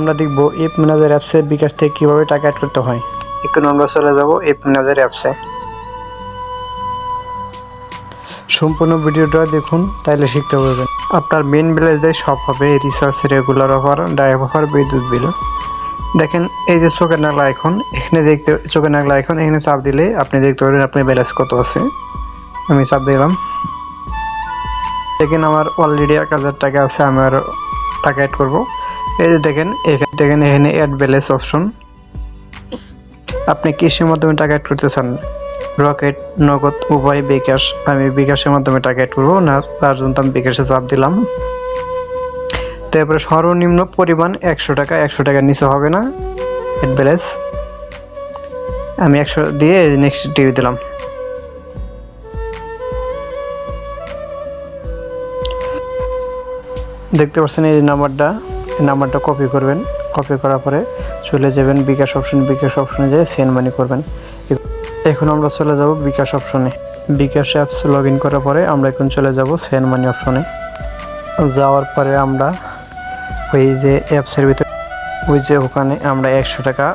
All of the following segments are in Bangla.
আমরা দেখব অ্যাপ ম্যানেজার অ্যাপসে বিকাশ থেকে কিভাবে টাকা অ্যাড করতে হয়। এখন আমরা চলে যাব অ্যাপ ম্যানেজার অ্যাপসে। সম্পূর্ণ ভিডিওটা দেখুন, তাইলে শিখতে পারবেন। আপনার মেন ব্যালেন্স দিয়ে সব হবে, recharge, regular offer, drive offer, বিদ্যুৎ বিল। দেখেন এই যে চোখের নাগলা আইকন, এখানে দেখতে চোখের নাগলা আইকন, এখানে চাপ দিলে আপনি দেখতে পারবেন আপনার ব্যালেন্স কত আছে। আমি চাপ দিলাম। দেখেন আমার অলরেডি 1000 টাকা আছে, আমি আর টাকা অ্যাড করবো। এই যে দেখেন এখানে অ্যাড ব্যালেন্স অপশন। আপনি কিসের মাধ্যমে টাকা অ্যাড করতে চান? রকেট, নগদ, উভয়, বিকাশ। আমি বিকাশের মাধ্যমে টাকা অ্যাড করবো না, তার জন্য আমি বিকাশে চাপ দিলাম। তারপরে সর্বনিম্ন পরিমাণ 100 টাকা, 100 টাকার নিচে হবে না অ্যাড ব্যালেন্স। আমি 100 দিয়ে নেক্সট টিভি দিলাম। দেখতে পাচ্ছেন এই নাম্বারটা কপি করবেন। কপি করার পরে চলে যাবেন বিকাশ অপশনে যেয়ে সেন্ড মানি করবেন। এখন আমরা চলে যাব বিকাশ অপশনে। বিকাশ অ্যাপস লগ ইন করার পরে আমরা এখন চলে যাব সেন্ড মানি অপশনে। যাওয়ার পরে আমরা ওই যে অ্যাপসের ভিতরে ওই যে ওখানে আমরা 100 টাকা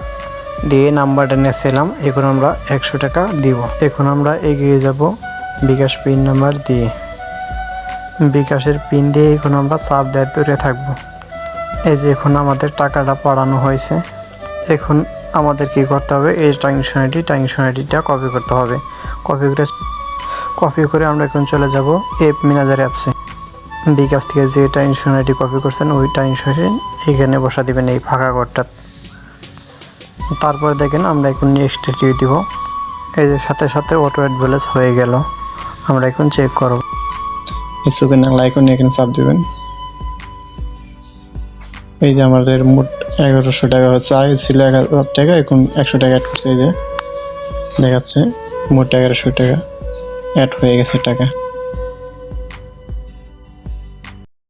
দিয়ে নাম্বারটা নিয়েছিলাম, এখন আমরা 100 টাকা দিব। এখন আমরা এগিয়ে যাব বিকাশ পিন নাম্বার দিয়ে। বিকাশের পিন দিয়ে এখন আমরা চাপ দেওয়ার দূরে থাকবো। এই যে এখন আমাদের টাকাটা পাঠানো হয়েছে। এখন আমাদের কি করতে হবে, এই ট্রানজাকশন আইডিটা কপি করতে হবে। কপি করে আমরা এখন চলে যাব অ্যাপ ম্যানেজার অ্যাপসে। বিকাশ থেকে যে ট্রানজাকশন আইডি কপি করছেন ওই ট্রানজাকশন এখানে বসা দিবেন এই ফাঁকা ঘরটা। তারপর দেখেন আমরা এখন নেক্সট টিভি দিব। এই যে সাথে সাথে অটো অ্যাড ব্যালেন্স হয়ে গেল। আমরা এখন চেক করব। চোখের নাগলা আইকনে এখানে চাপ দিবেন। এই যে আমাদের মোট 1100 টাকা হচ্ছে, আগে ছিল 1000 টাকা, এখন 100 টাকা অ্যাড করছে। এই যে দেখাচ্ছে মোট 1100 টাকা অ্যাড হয়ে গেছে টাকা।